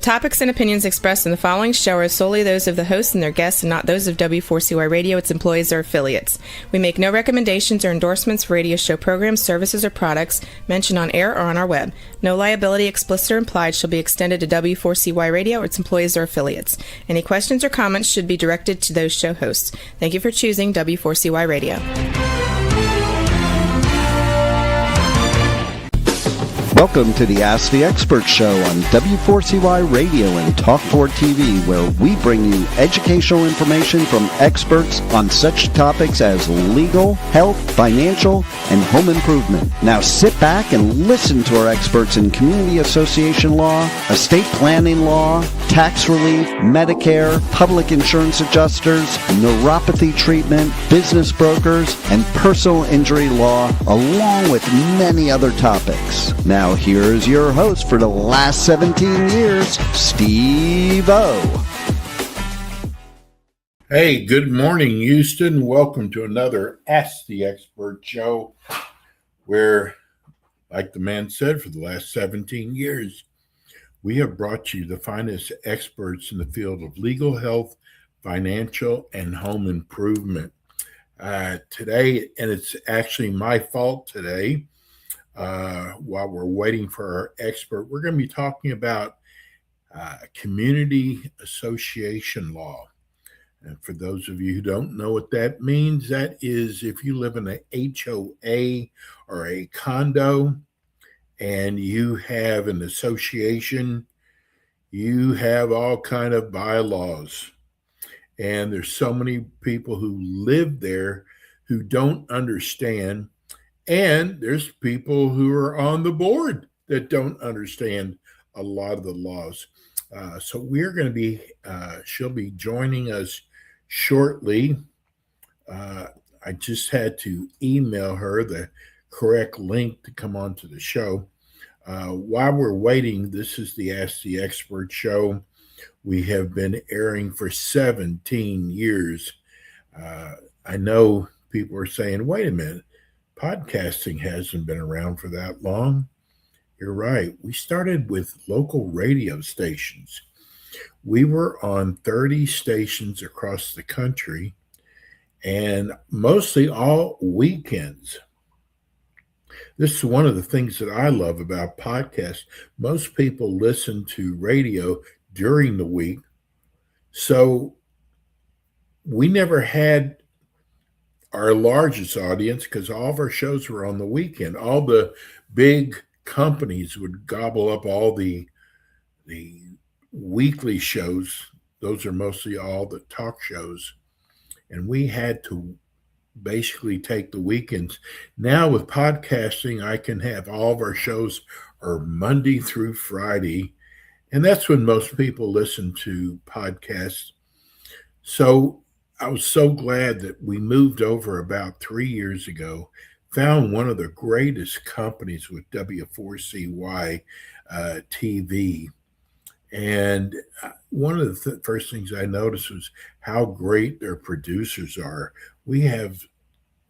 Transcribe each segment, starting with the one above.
The topics and opinions expressed in the following show are solely those of the hosts and their guests and not those of W4CY Radio, its employees, or affiliates. We make no recommendations or endorsements for radio show programs, services, or products mentioned on air or on our web. No liability, explicit or implied, shall be extended to W4CY Radio or its employees or affiliates. Any questions or comments should be directed to those show hosts. Thank you for choosing W4CY Radio. Welcome to the Ask the Expert Show on W4CY Radio and Talk4 TV, where we bring you educational information from experts on such topics as legal, health, financial, and home improvement. Now sit back and listen to our experts in community association law, estate planning law, tax relief, Medicare, public insurance adjusters, neuropathy treatment, business brokers, and personal injury law, along with many other topics. Now here's your host for the last 17 years, Steve O. Hey, good morning, Houston. Welcome to another Ask the Expert show where, like the man said, for the last 17 years, we have brought you the finest experts in the field of legal, health, financial, and home improvement. Today, and it's actually my fault today, while we're waiting for our expert, we're going to be talking about community association law. And for those of you who don't know what that means, that is if you live in a HOA or a condo and you have an association, you have all kind of bylaws. And there's so many people who live there who don't understand. And there's people who are on the board that don't understand a lot of the laws. So we're going to be, she'll be joining us shortly. I just had to email her the correct link to come onto the show. While we're waiting, this is the Ask the Expert show. We have been airing for 17 years. I know people are saying, wait a minute. Podcasting hasn't been around for that long. You're right. We started with local radio stations. We were on 30 stations across the country and mostly all weekends. This is one of the things that I love about podcasts. Most people listen to radio during the week. So we never had our largest audience because all of our shows were on the weekend. All the big companies would gobble up all the weekly shows. Those are mostly all the talk shows. And we had to basically take the weekends. Now with podcasting, I can have all of our shows are Monday through Friday. And that's when most people listen to podcasts. So I was so glad that we moved over about 3 years ago, found one of the greatest companies with W4CY TV. And one of the first things I noticed was how great their producers are. We have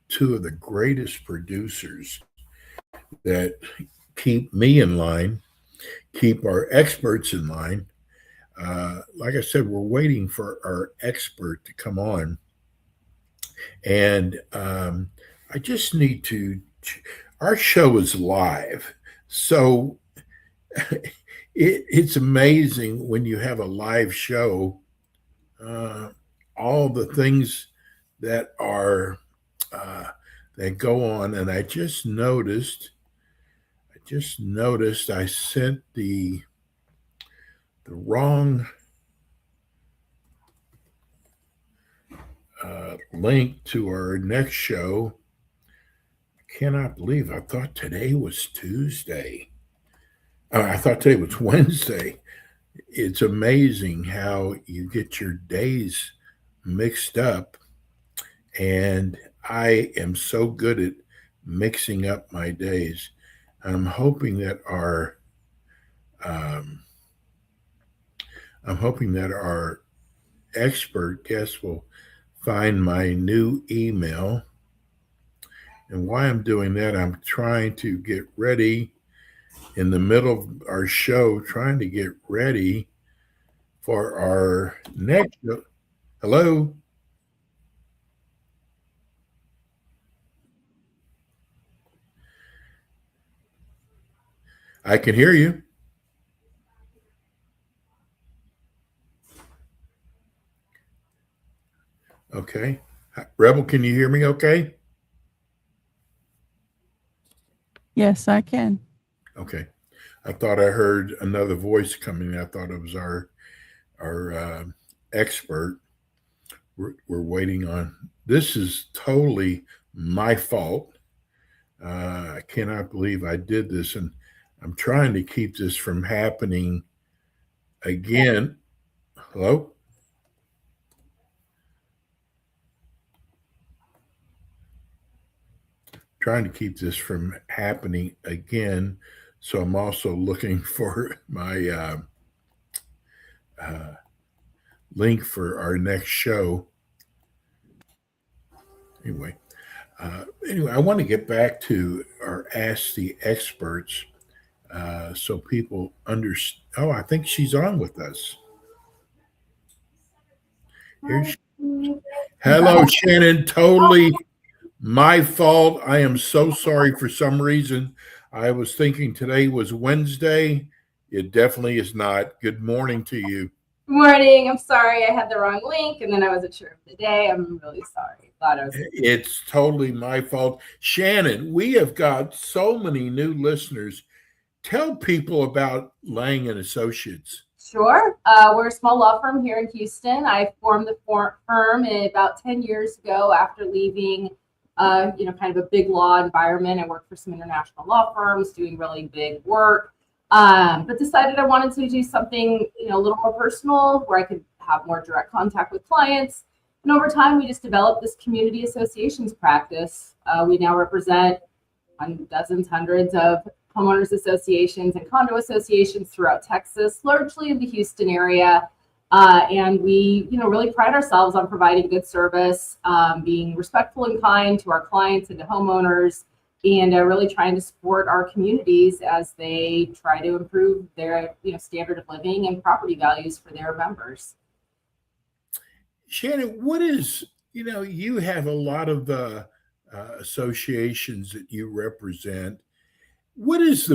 two of the greatest producers that keep me in line, keep our experts in line. Like I said, we're waiting for our expert to come on. And I just need to, our show is live. So it's amazing when you have a live show, all the things that are, that go on. And I just noticed I sent the wrong link to our next show. I cannot believe I thought today was Tuesday. I thought today was Wednesday. It's amazing how you get your days mixed up. And I am so good at mixing up my days. I'm hoping that our expert guest will find my new email. And why I'm doing that, I'm trying to get ready in the middle of our show, trying to get ready for our next show. Hello? I can hear you. Okay. Rebel, can you hear me okay? Yes, I can. Okay. I thought I heard another voice coming. I thought it was our expert. We're waiting on. This is totally my fault. I cannot believe I did this, and I'm trying to keep this from happening again. Hello? Trying to keep this from happening again. So I'm also looking for my link for our next show. Anyway, I want to get back to our Ask the Experts so people understand. Oh, I think she's on with us. Hello, Shannon. Totally my fault. I am so sorry. For some reason, I was thinking today was Wednesday. It definitely is not. Good morning to you. Good morning. I'm sorry I had the wrong link and then I wasn't sure of the day. I'm really sorry. It's totally my fault. Shannon, we have got so many new listeners. Tell people about Lang and Associates. Sure. We're a small law firm here in Houston. I formed the firm about 10 years ago after leaving, kind of a big law environment. I worked for some international law firms doing really big work, but decided I wanted to do something, a little more personal where I could have more direct contact with clients. And over time, we just developed this community associations practice. We now represent dozens, hundreds of homeowners associations and condo associations throughout Texas, largely in the Houston area. And we, really pride ourselves on providing good service, being respectful and kind to our clients and to homeowners, and really trying to support our communities as they try to improve their, standard of living and property values for their members. Shannon, what is, you have a lot of associations that you represent. What is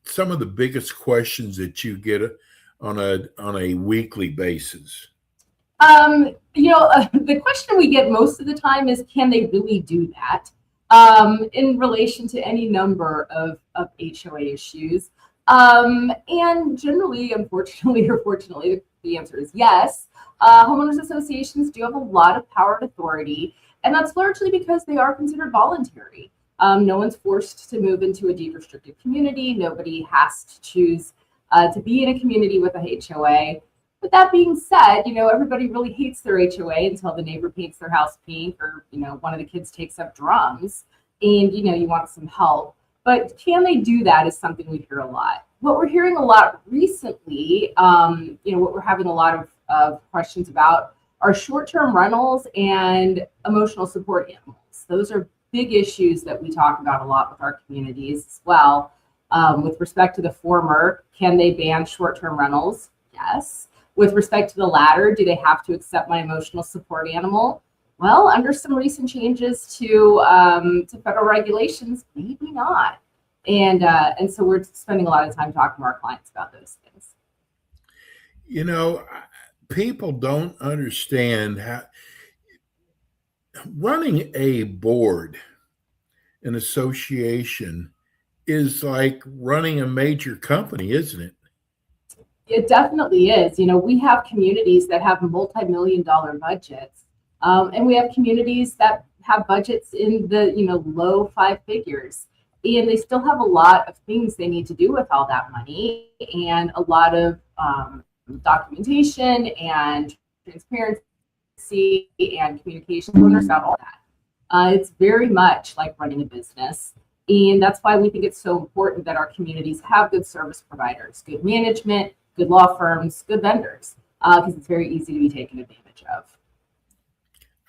some of the biggest questions that you get on a weekly basis? The question we get most of the time is, can they really do that? In relation to any number of HOA issues. And generally, unfortunately or fortunately, the answer is yes. Homeowners associations do have a lot of power and authority, and that's largely because they are considered voluntary. No one's forced to move into a deed restricted community. Nobody has to choose to be in a community with a HOA. But that being said, everybody really hates their HOA until the neighbor paints their house pink, or, one of the kids takes up drums, and, you want some help. But can they do that is something we hear a lot. What we're hearing a lot recently, what we're having a lot of questions about are short-term rentals and emotional support animals. Those are big issues that we talk about a lot with our communities as well. With respect to the former, can they ban short-term rentals? Yes. With respect to the latter, do they have to accept my emotional support animal? Well, under some recent changes to federal regulations, maybe not. And so we're spending a lot of time talking to our clients about those things. People don't understand how running a board, an association, is like running a major company, isn't it? It definitely is. We have communities that have multi-million-dollar budgets, and we have communities that have budgets in the low five figures, and they still have a lot of things they need to do with all that money, and a lot of documentation and transparency and communication about all that. It's very much like running a business. And that's why we think it's so important that our communities have good service providers, good management, good law firms, good vendors, because it's very easy to be taken advantage of.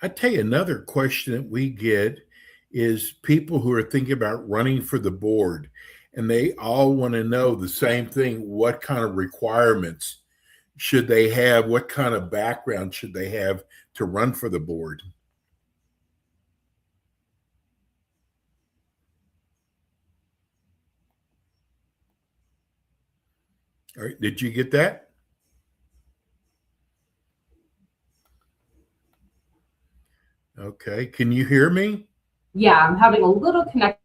I tell you, another question that we get is people who are thinking about running for the board, and they all want to know the same thing. What kind of requirements should they have? What kind of background should they have to run for the board? All right, did you get that? Okay, can you hear me? Yeah, I'm having a little connectivity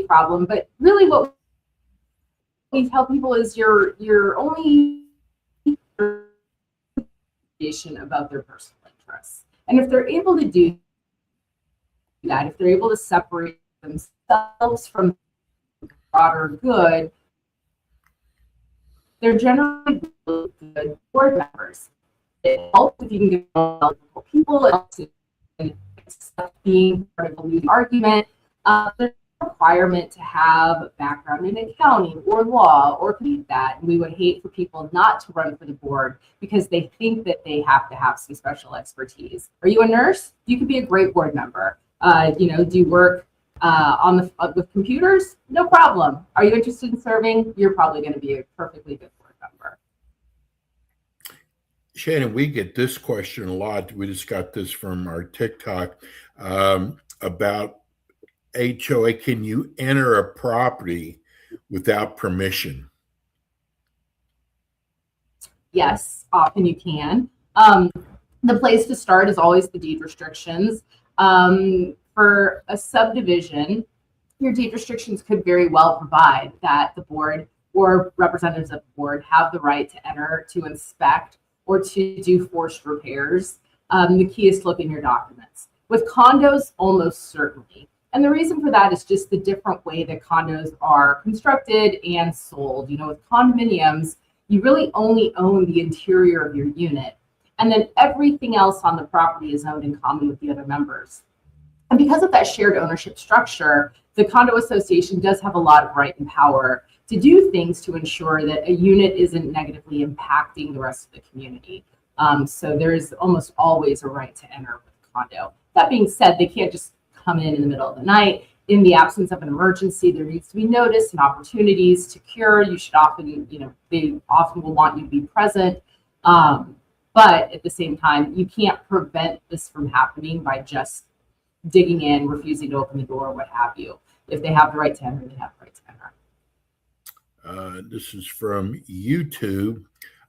problem, but really what we tell people is you're only about their personal interests. And if they're able to do that, if they're able to separate themselves from broader good, they're generally good board members. It helps if you can get multiple people. It helps being part of a lead argument. There's no requirement to have a background in accounting or law or complete that. And we would hate for people not to run for the board because they think that they have to have some special expertise. Are you a nurse? You could be a great board member. Do you work with computers? No problem. Are you interested in serving? You're probably going to be a perfectly good board member. Shannon, we get this question a lot. We just got this from our TikTok about HOA. Can you enter a property without permission? Yes, often you can. The place to start is always the deed restrictions. For a subdivision, your deed restrictions could very well provide that the board or representatives of the board have the right to enter, to inspect, or to do forced repairs. The key is to look in your documents. With condos, almost certainly. And the reason for that is just the different way that condos are constructed and sold. With condominiums, you really only own the interior of your unit. And then everything else on the property is owned in common with the other members. And because of that shared ownership structure, the condo association does have a lot of right and power to do things to ensure that a unit isn't negatively impacting the rest of the community. So there is almost always a right to enter with a condo. That being said, they can't just come in the middle of the night. In the absence of an emergency, there needs to be notice and opportunities to cure. You should often, they often will want you to be present. But at the same time, you can't prevent this from happening by just digging in, refusing to open the door, what have you. If they have the right to enter, they have the right to enter. This is from YouTube.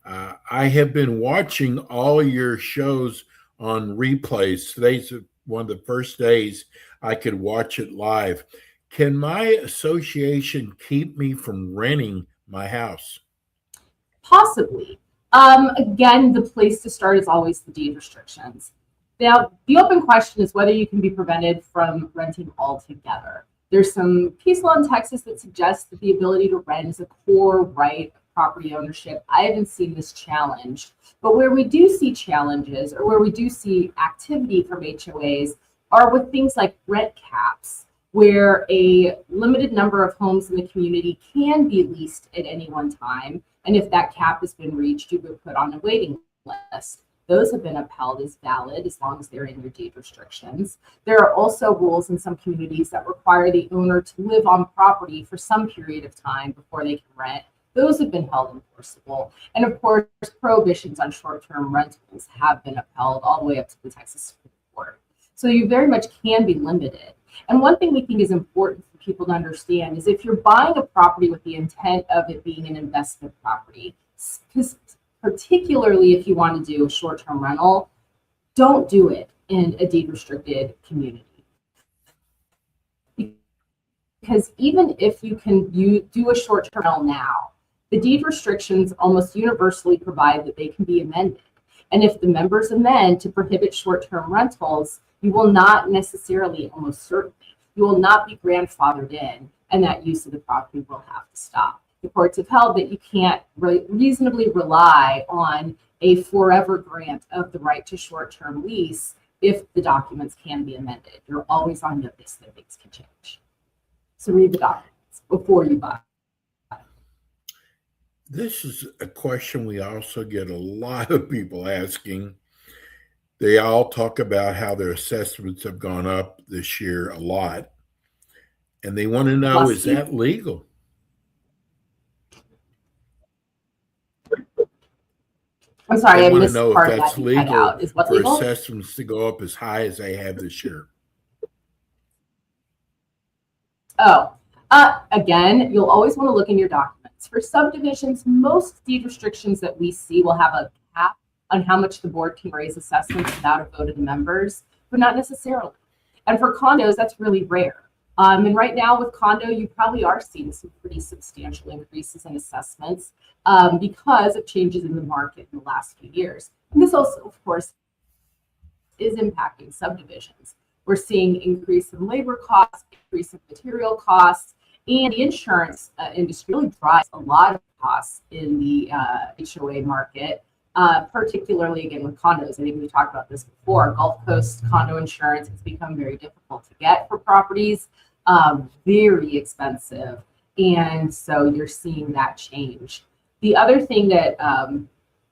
I have been watching all your shows on replays. Today's one of the first days I could watch it live. Can my association keep me from renting my house? Possibly. Again, the place to start is always the deed restrictions. Now, the open question is whether you can be prevented from renting altogether. There's some case law in Texas that suggests that the ability to rent is a core right of property ownership. I haven't seen this challenged, but where we do see challenges or where we do see activity from HOAs are with things like rent caps, where a limited number of homes in the community can be leased at any one time. And if that cap has been reached, you would put on a waiting list. Those have been upheld as valid as long as they're in your deed restrictions. There are also rules in some communities that require the owner to live on property for some period of time before they can rent. Those have been held enforceable. And of course, prohibitions on short-term rentals have been upheld all the way up to the Texas Supreme Court. So you very much can be limited. And one thing we think is important for people to understand is if you're buying a property with the intent of it being an investment property, because particularly if you want to do a short-term rental, don't do it in a deed-restricted community. Because even if you can do a short-term rental now, the deed restrictions almost universally provide that they can be amended. And if the members amend to prohibit short-term rentals, you will not necessarily, almost certainly, you will not be grandfathered in, and that use of the property will have to stop. The courts have held that you can't reasonably rely on a forever grant of the right to short-term lease if the documents can be amended. You're always on notice that things can change. So read the documents before you buy. This is a question we also get a lot of people asking. They all talk about how their assessments have gone up this year a lot. And they want to know, is that legal? I'm sorry, They I want to missed know if part of that's that you cut legal out. Is what for legal? assessments to go up as high as they have this year. Oh, again, you'll always want to look in your documents. For subdivisions, most deed restrictions that we see will have a cap on how much the board can raise assessments without a vote of the members, but not necessarily. And for condos, that's really rare. And right now with condo, you probably are seeing some pretty substantial increases in assessments because of changes in the market in the last few years. And this also, of course, is impacting subdivisions. We're seeing increase in labor costs, increase in material costs, and the insurance industry really drives a lot of costs in the HOA market, particularly again with condos. I think we talked about this before. Gulf Coast condo insurance has become very difficult to get for properties, very expensive, and so you're seeing that change. The other thing that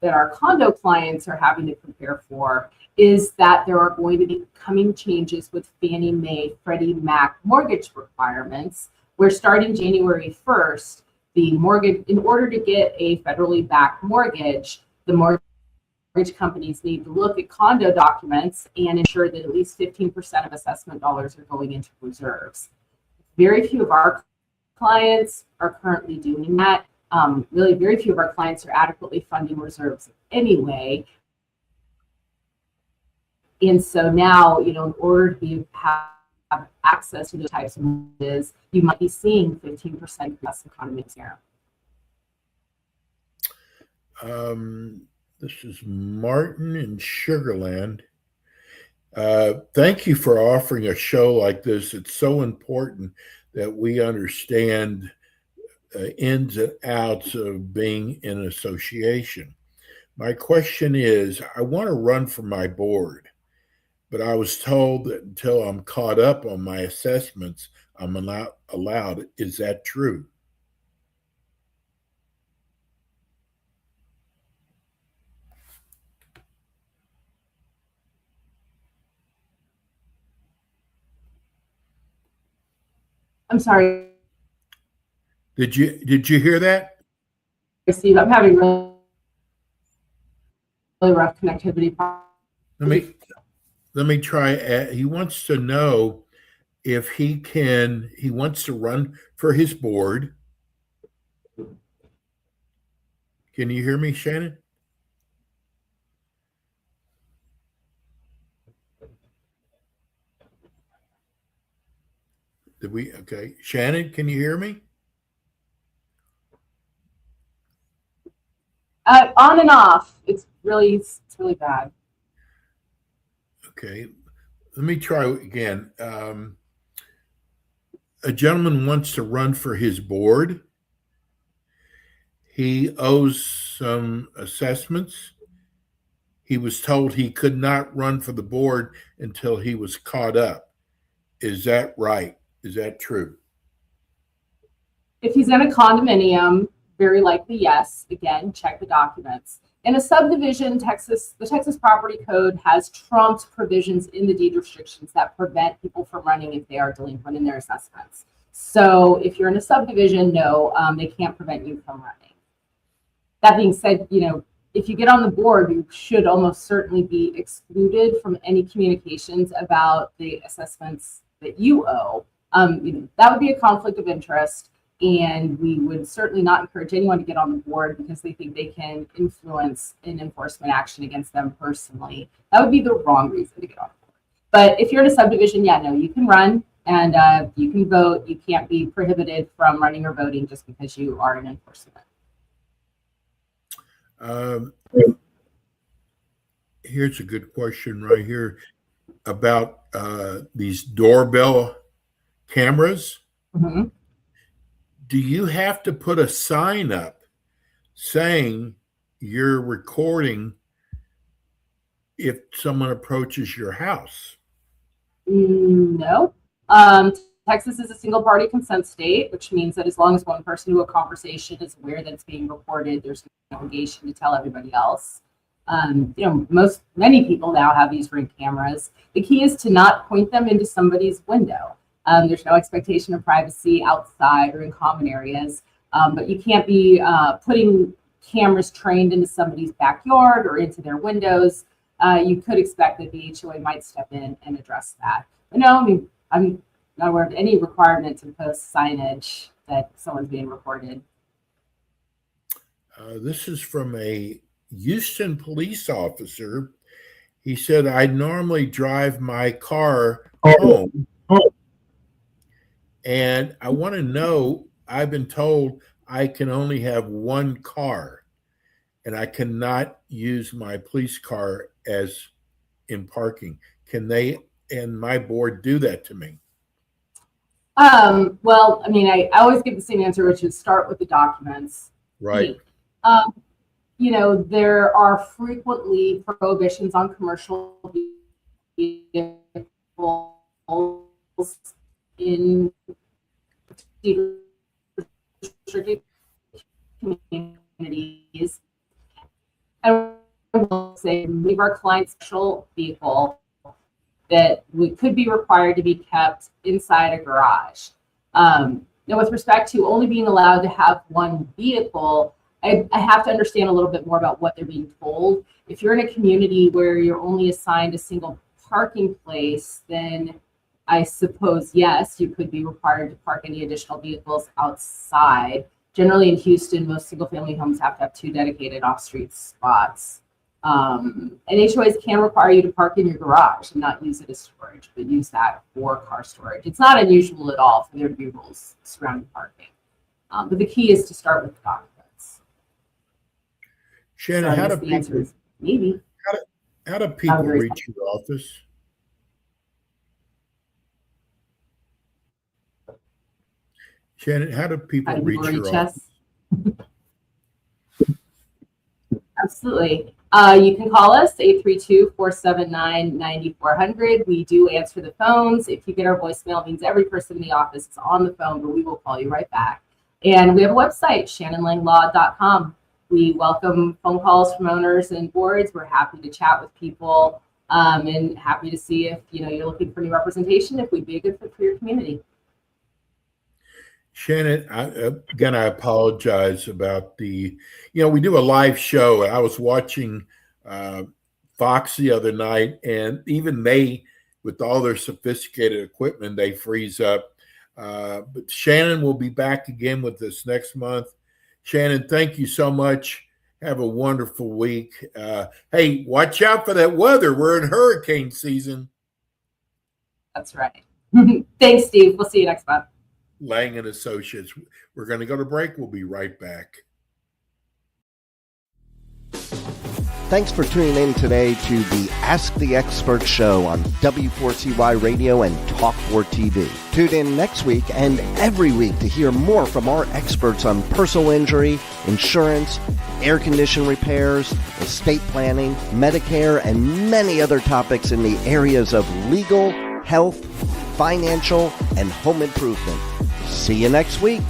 that our condo clients are having to prepare for is that there are going to be coming changes with Fannie Mae, Freddie Mac mortgage requirements, where starting January 1st, the mortgage, in order to get a federally backed mortgage, the mortgage companies need to look at condo documents and ensure that at least 15% of assessment dollars are going into reserves. Very few of our clients are currently doing that. Really, very few of our clients are adequately funding reserves anyway. And so now, you know, in order to have access to those types of mortgages, you might be seeing 15% less economies here. This is Martin in Sugarland. Thank you for offering a show like this. It's so important that we understand ins and outs of being in an association. My question is, I want to run for my board, but I was told that until I'm caught up on my assessments, I'm not allowed. Is that true? I'm sorry, Did you hear that? Steve. I'm having really rough connectivity. Let me try. He wants to know if he wants to run for his board. Can you hear me, Shannon? Okay. Shannon, can you hear me? On and off. It's really bad. Okay. Let me try again. A gentleman wants to run for his board. He owes some assessments. He was told he could not run for the board until he was caught up. Is that right? Is that true? If he's in a condominium, very likely yes. Again, check the documents. In a subdivision, the Texas Property Code has trumped provisions in the deed restrictions that prevent people from running if they are delinquent in their assessments. So if you're in a subdivision, no, they can't prevent you from running. That being said, you know, if you get on the board, you should almost certainly be excluded from any communications about the assessments that you owe. You know, that would be a conflict of interest. And we would certainly not encourage anyone to get on the board because they think they can influence an enforcement action against them personally. That would be the wrong reason to get on the board. But if you're in a subdivision, yeah, no, you can run and you can vote. You can't be prohibited from running or voting just because you are in enforcement. Here's a good question right here about these doorbell cameras. Mm-hmm. Do you have to put a sign up saying you're recording if someone approaches your house? No. Texas is a single party consent state, which means that as long as one person to a conversation is aware that it's being recorded, there's no obligation to tell everybody else. You know, many people now have these Ring cameras. The key is to not point them into somebody's window. There's no expectation of privacy outside or in common areas, but you can't be putting cameras trained into somebody's backyard or into their windows, you could expect that the HOA might step in and address that. But no, I mean, I'm not aware of any requirement to post signage that someone's being recorded. This is from a Houston police officer. He said, I normally drive my car home, and I want to know, I've been told I can only have one car, and I cannot use my police car as in parking. Can they and my board do that to me? Well, I mean, I always give the same answer, which is start with the documents. Right. You know, there are frequently prohibitions on commercial vehicles in restricted communities. I will say, many of our clients' special vehicle that could be required to be kept inside a garage. Now, with respect to only being allowed to have one vehicle, I have to understand a little bit more about what they're being told. If you're in a community where you're only assigned a single parking place, then I suppose, yes, you could be required to park any additional vehicles outside. Generally in Houston, most single-family homes have to have 2 dedicated off-street spots. And HOAs can require you to park in your garage and not use it as storage, but use that for car storage. It's not unusual at all for there to be rules surrounding parking. But the key is to start with the documents. Shannon, So how do the answer is maybe. how do people reach your office? Shannon, how do people reach your office? Absolutely. You can call us 832-479-9400. We do answer the phones. If you get our voicemail, it means every person in the office is on the phone, but we will call you right back. And we have a website, shannonlanglaw.com. We welcome phone calls from owners and boards. We're happy to chat with people and happy to see if you're looking for new representation, if we'd be a good fit for your community. Shannon, I apologize about we do a live show. I was watching Fox the other night, and even they, with all their sophisticated equipment, they freeze up. But Shannon will be back again with us next month. Shannon, thank you so much. Have a wonderful week. Hey, watch out for that weather. We're in hurricane season. That's right. Thanks, Steve. We'll see you next month. Lang and Associates. We're going to go to break. We'll be right back. Thanks for tuning in today to the Ask the Expert show on W4CY Radio and Talk4 TV. Tune in next week and every week to hear more from our experts on personal injury, insurance, air condition repairs, estate planning, Medicare, and many other topics in the areas of legal, health, financial, and home improvement. See you next week.